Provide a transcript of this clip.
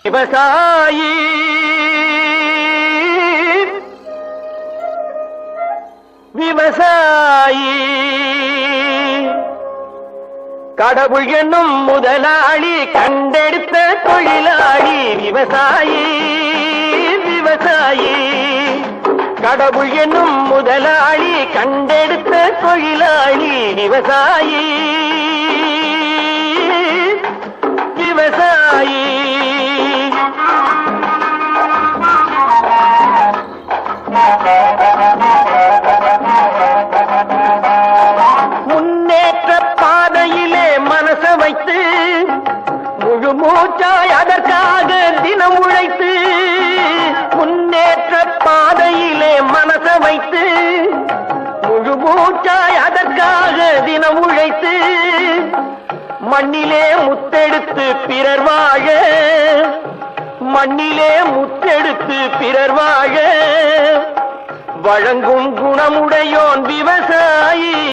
விவசாயி விவசாயி கடவுள் என்னும் முதலாளி கண்டெடுத்த தொழிலாளி விவசாயி விவசாயி கடவுள் என்னும் முதலாளி கண்டெடுத்த தொழிலாளி விவசாயி விவசாயி முன்னேற்ற பாதையிலே மனச வைத்து முழு மூச்சாய் அதற்காக தினம் உழைத்து முன்னேற்ற பாதையிலே மனச வைத்து முழு மூச்சாய் அதற்காக தினம் உழைத்து மண்ணிலே முத்தெடுத்து பிறர் வாழ மண்ணிலே முத்தெடுத்து பிறர் வாழ வழங்கும் குணமுடையோன் விவசாயி